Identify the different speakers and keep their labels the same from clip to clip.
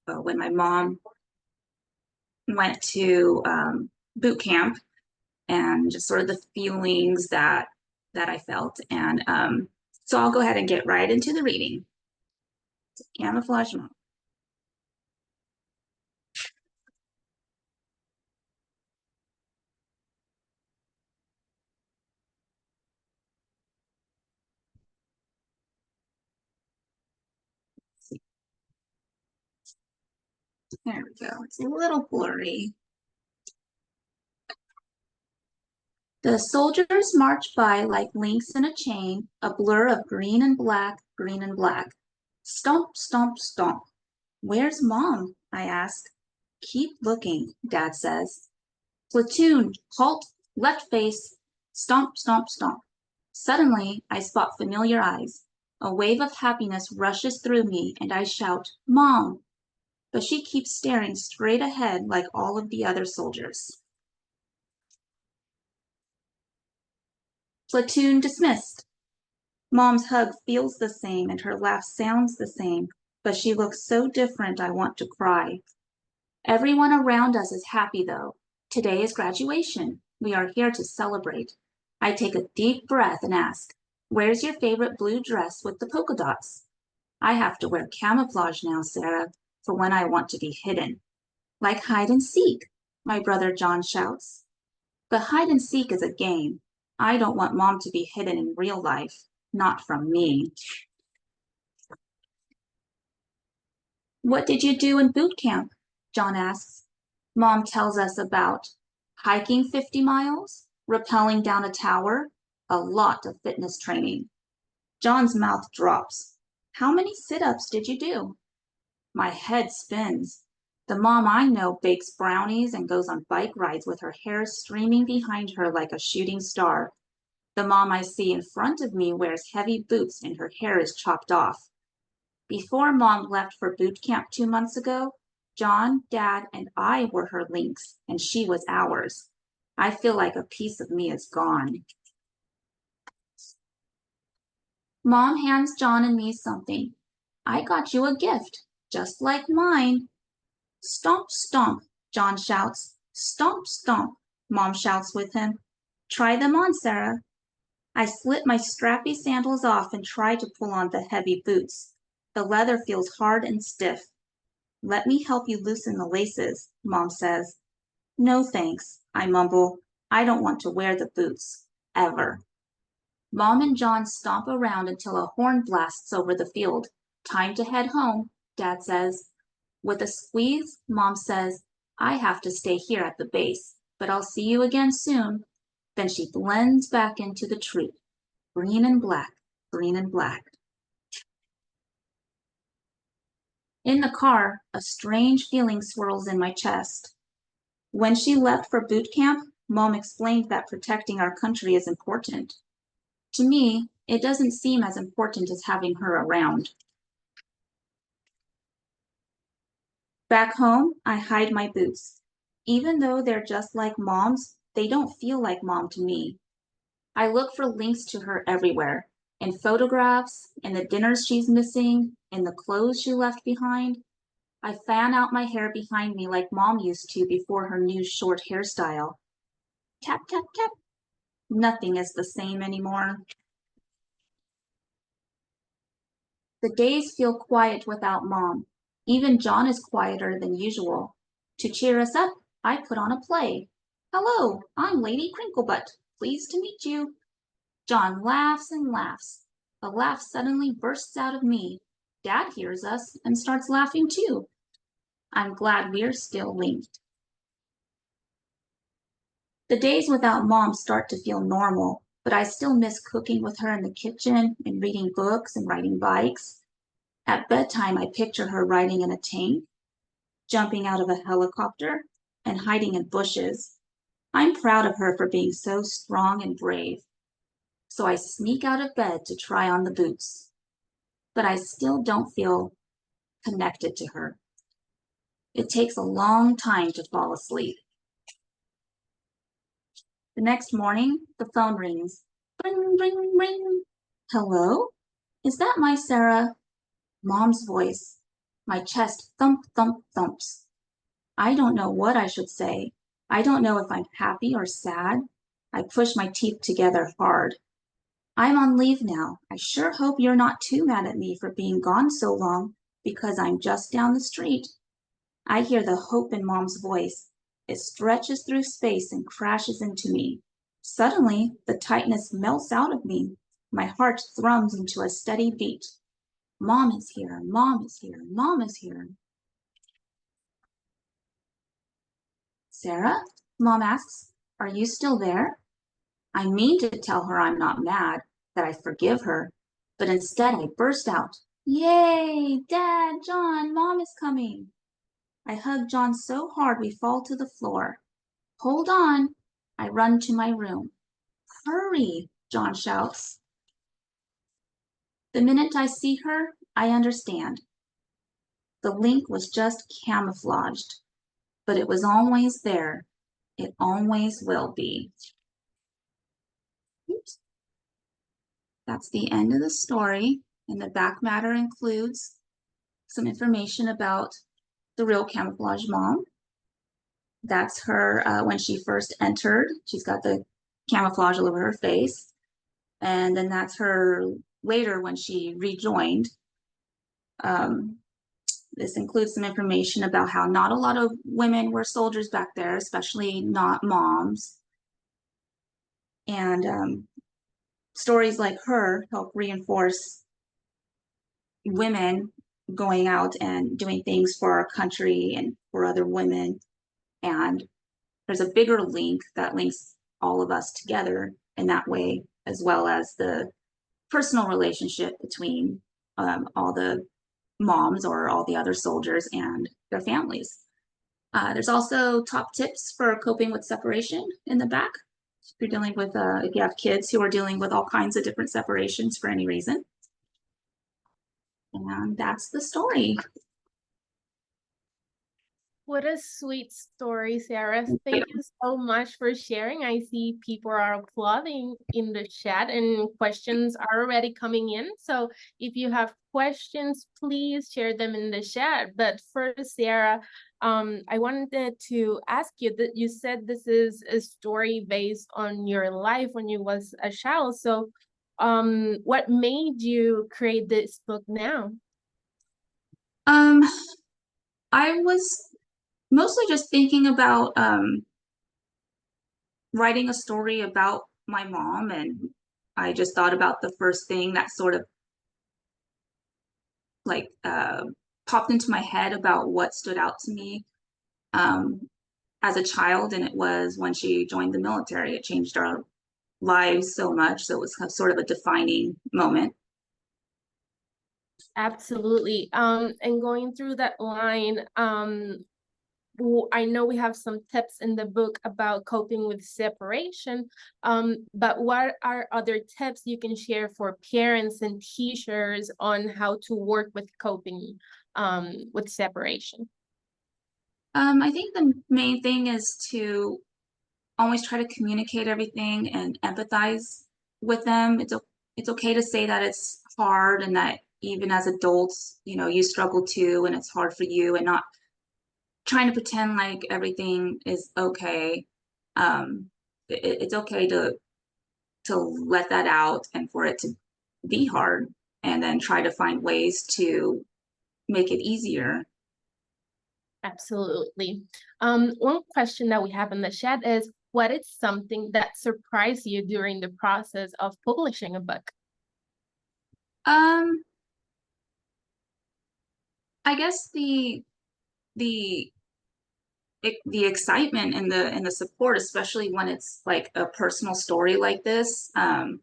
Speaker 1: when my mom went to boot camp, and just sort of the feelings that I felt. And so I'll go ahead and get right into the reading. Camouflage Mom. There we go. It's a little blurry. The soldiers march by like links in a chain, a blur of green and black, green and black. Stomp, stomp, stomp. Where's Mom? I ask. Keep looking, Dad says. Platoon, halt, left face. Stomp, stomp, stomp. Suddenly, I spot familiar eyes. A wave of happiness rushes through me, and I shout, Mom! But she keeps staring straight ahead like all of the other soldiers. Platoon dismissed. Mom's hug feels the same and her laugh sounds the same, but she looks so different I want to cry. Everyone around us is happy though. Today is graduation. We are here to celebrate. I take a deep breath and ask, where's your favorite blue dress with the polka dots? I have to wear camouflage now, Sarah, for when I want to be hidden. Like hide and seek, my brother John shouts. But hide and seek is a game. I don't want Mom to be hidden in real life, not from me. What did you do in boot camp? John asks. Mom tells us about hiking 50 miles, rappelling down a tower, a lot of fitness training. John's mouth drops. How many sit-ups did you do? My head spins. The Mom I know bakes brownies and goes on bike rides with her hair streaming behind her like a shooting star. The Mom I see in front of me wears heavy boots and her hair is chopped off. Before Mom left for boot camp 2 months ago, John, Dad, and I were her links, and she was ours. I feel like a piece of me is gone. Mom hands John and me something. I got you a gift, just like mine. Stomp, stomp, John shouts. Stomp, stomp, Mom shouts with him. Try them on, Sarah. I slip my strappy sandals off and try to pull on the heavy boots. The leather feels hard and stiff. Let me help you loosen the laces, Mom says. No thanks, I mumble. I don't want to wear the boots. Ever. Mom and John stomp around until a horn blasts over the field. Time to head home, Dad says. With a squeeze, Mom says, I have to stay here at the base, but I'll see you again soon. Then she blends back into the troop. Green and black, green and black. In the car, a strange feeling swirls in my chest. When she left for boot camp, Mom explained that protecting our country is important. To me, it doesn't seem as important as having her around. Back home, I hide my boots. Even though they're just like Mom's, they don't feel like Mom to me. I look for links to her everywhere, in photographs, in the dinners she's missing, in the clothes she left behind. I fan out my hair behind me like Mom used to before her new short hairstyle. Tap, tap, tap. Nothing is the same anymore. The days feel quiet without Mom. Even John is quieter than usual. To cheer us up, I put on a play. Hello, I'm Lady Crinklebutt. Pleased to meet you. John laughs and laughs. A laugh suddenly bursts out of me. Dad hears us and starts laughing too. I'm glad we're still linked. The days without Mom start to feel normal, but I still miss cooking with her in the kitchen and reading books and riding bikes. At bedtime, I picture her riding in a tank, jumping out of a helicopter, and hiding in bushes. I'm proud of her for being so strong and brave. So I sneak out of bed to try on the boots. But I still don't feel connected to her. It takes a long time to fall asleep. The next morning, the phone rings. Ring, ring, ring. Hello? Is that my Sarah? Mom's voice. My chest thump, thump, thumps. I don't know what I should say. I don't know if I'm happy or sad. I push my teeth together hard. I'm on leave now. I sure hope you're not too mad at me for being gone so long, because I'm just down the street. I hear the hope in Mom's voice. It stretches through space and crashes into me. Suddenly, the tightness melts out of me. My heart thrums into a steady beat. Mom is here, Mom is here, Mom is here. Sarah? Mom asks, are you still there? I mean to tell her I'm not mad, that I forgive her, but instead I burst out, Yay! Dad, John, Mom is coming. I hug John so hard we fall to the floor. Hold on. I run to my room. Hurry, John shouts. The minute I see her, I understand. The link was just camouflaged, but it was always there. It always will be. Oops. That's the end of the story, and the back matter includes some information about the real camouflage mom. That's her when she first entered. She's got the camouflage all over her face. And then that's her later when she rejoined. This includes some information about how not a lot of women were soldiers back there, especially not moms. And stories like her help reinforce women going out and doing things for our country and for other women. And there's a bigger link that links all of us together in that way, as well as the personal relationship between all the moms or all the other soldiers and their families. There's also top tips for coping with separation in the back. If you're dealing with, if you have kids who are dealing with all kinds of different separations for any reason. And that's the story.
Speaker 2: What a sweet story, Sarah. Thank you so much for sharing. I see people are applauding in the chat and questions are already coming in. So if you have questions, please share them in the chat. But first, Sarah, I wanted to ask you that you said this is a story based on your life when you was a child. So what made you create this book now?
Speaker 1: I was mostly just thinking about writing a story about my mom, and I just thought about the first thing that sort of like popped into my head about what stood out to me as a child, and it was when she joined the military. It changed our lives so much, so it was sort of a defining moment.
Speaker 2: Absolutely. And going through that line, I know we have some tips in the book about coping with separation, but what are other tips you can share for parents and teachers on how to work with coping with separation?
Speaker 1: I think the main thing is to always try to communicate everything and empathize with them. It's okay to say that it's hard and that even as adults, you know, you struggle too and it's hard for you, and not trying to pretend like everything is okay. It's okay to let that out and for it to be hard, and then try to find ways to make it easier.
Speaker 2: Absolutely. One question that we have in the chat is, what is something that surprised you during the process of publishing a book?
Speaker 1: I guess the excitement and the support, especially when it's like a personal story like this, and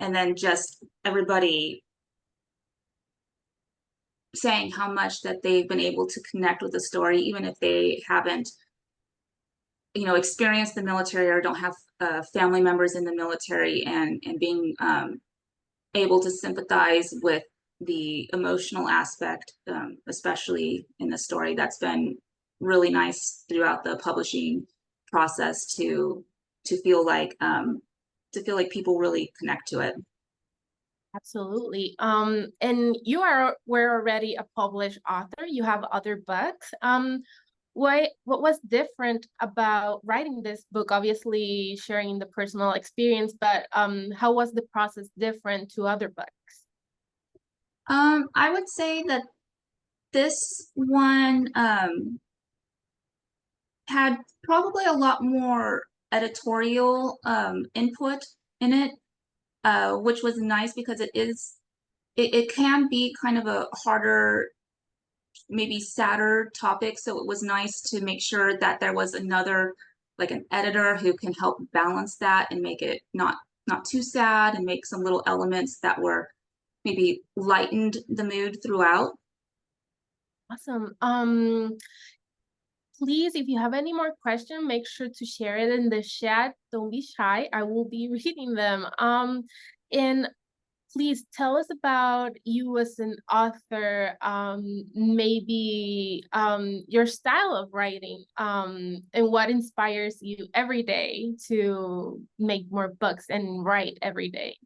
Speaker 1: then just everybody saying how much that they've been able to connect with the story, even if they haven't, you know, experienced the military or don't have family members in the military, and being able to sympathize with the emotional aspect, especially in the story. That's been really nice throughout the publishing process to feel like people really connect to it.
Speaker 2: Absolutely. And were already a published author. You have other books. What was different about writing this book? Obviously, sharing the personal experience, but how was the process different to other books?
Speaker 1: I would say that this one had probably a lot more editorial input in it, which was nice because it can be kind of a harder, maybe sadder topic. So it was nice to make sure that there was another, like an editor who can help balance that and make it not too sad and make some little elements that were maybe lightened the mood throughout.
Speaker 2: Awesome. Please, if you have any more questions, make sure to share it in the chat. Don't be shy. I will be reading them. And please tell us about you as an author, maybe your style of writing, and what inspires you every day to make more books and write every day.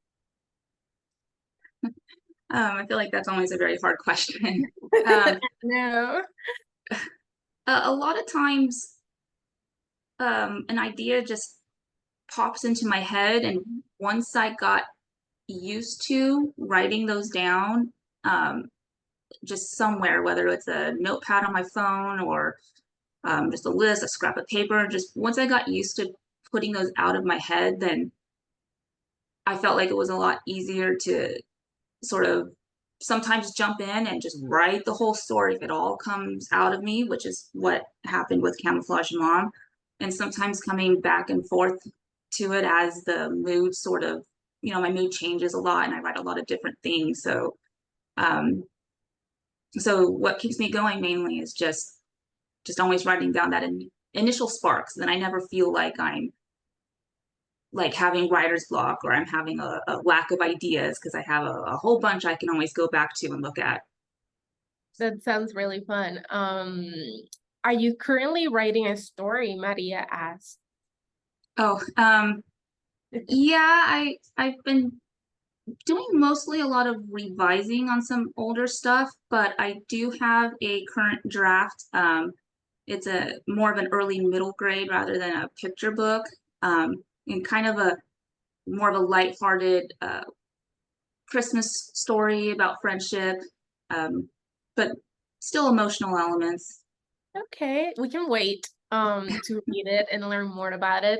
Speaker 1: I feel like that's always a very hard question.
Speaker 2: No.
Speaker 1: A lot of times, an idea just pops into my head, and once I got used to writing those down, just somewhere, whether it's a notepad on my phone or just a list, a scrap of paper, just once I got used to putting those out of my head, then I felt like it was a lot easier to sort of sometimes jump in and just write the whole story if it all comes out of me, which is what happened with Camouflage Mom. And sometimes coming back and forth to it as the mood sort of, my mood changes a lot and I write a lot of different things. So what keeps me going mainly is just always writing down that initial sparks. Then I never feel like I'm like having writer's block or I'm having a lack of ideas because I have a whole bunch I can always go back to and look at.
Speaker 2: That sounds really fun. Are you currently writing a story? Maria asked.
Speaker 1: Oh, yeah, I've been doing mostly a lot of revising on some older stuff, but I do have a current draft. It's a more of an early middle grade rather than a picture book, and kind of a more of a lighthearted Christmas story about friendship, but still emotional elements.
Speaker 2: Okay, we can wait to read it and learn more about it.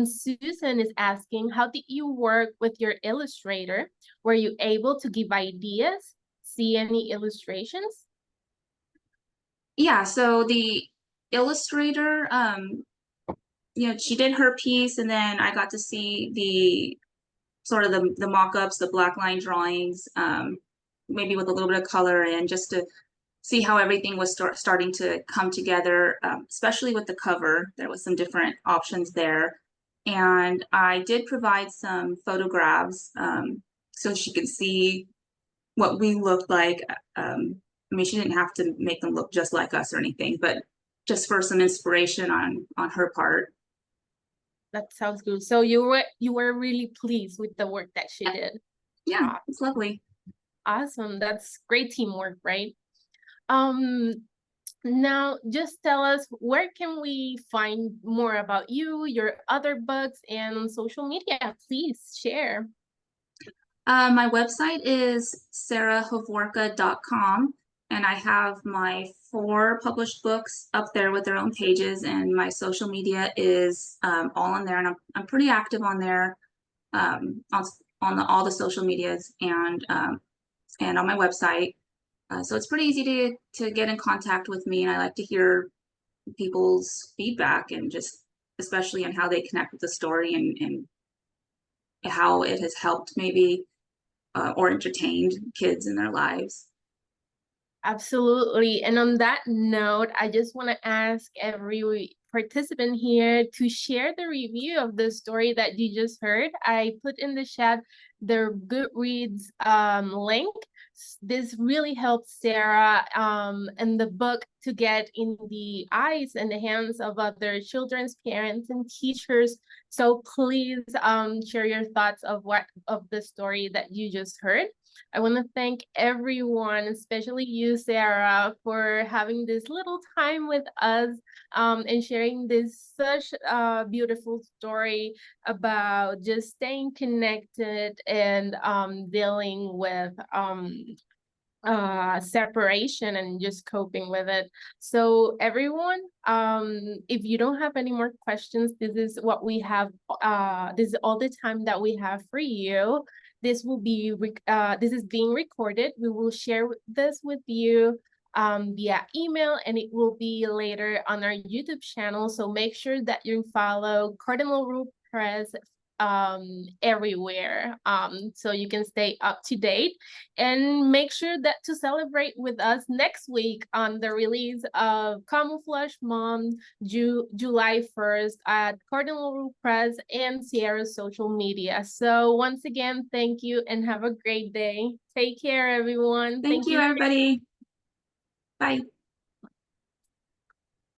Speaker 2: Susan is asking, how did you work with your illustrator? Were you able to give ideas? See any illustrations?
Speaker 1: Yeah, so the illustrator, she did her piece, and then I got to see the sort of the mock-ups, the black line drawings, maybe with a little bit of color in, just to see how everything was starting to come together, especially with the cover. There was some different options there. And I did provide some photographs so she could see what we looked like. I mean, she didn't have to make them look just like us or anything, but just for some inspiration on her part.
Speaker 2: That sounds good. So you were really pleased with the work that she did.
Speaker 1: Yeah, it's lovely.
Speaker 2: Awesome. That's great teamwork, right? Now just tell us, where can we find more about you, your other books, and social media? Please share.
Speaker 1: My website is sarahhovorka.com, and I have my 4 published books up there with their own pages, and my social media is all on there, and I'm pretty active on there, on all the social medias and on my website. So it's pretty easy to get in contact with me, and I like to hear people's feedback and just especially on how they connect with the story and how it has helped maybe or entertained kids in their lives.
Speaker 2: Absolutely. And on that note, I just want to ask every participant here to share the review of the story that you just heard. I put in the chat the Goodreads link. this really helped Sarah and the book to get in the eyes and the hands of other children's parents and teachers. So please share your thoughts of the story that you just heard. I want to thank everyone, especially you, Sarah, for having this little time with us and sharing this such beautiful story about just staying connected and dealing with separation and just coping with it. So everyone, if you don't have any more questions, this is what we have. This is all the time that we have for you. This will be this is being recorded. We will share this with you via email, and it will be later on our YouTube channel. So make sure that you follow Cardinal Rule Press everywhere so you can stay up to date, and make sure that to celebrate with us next week on the release of Camouflage Mom July 1st at Cardinal Rule Press and Sierra's social media. So once again, thank you and have a great day. Take care, everyone.
Speaker 1: Thank you, everybody. Bye.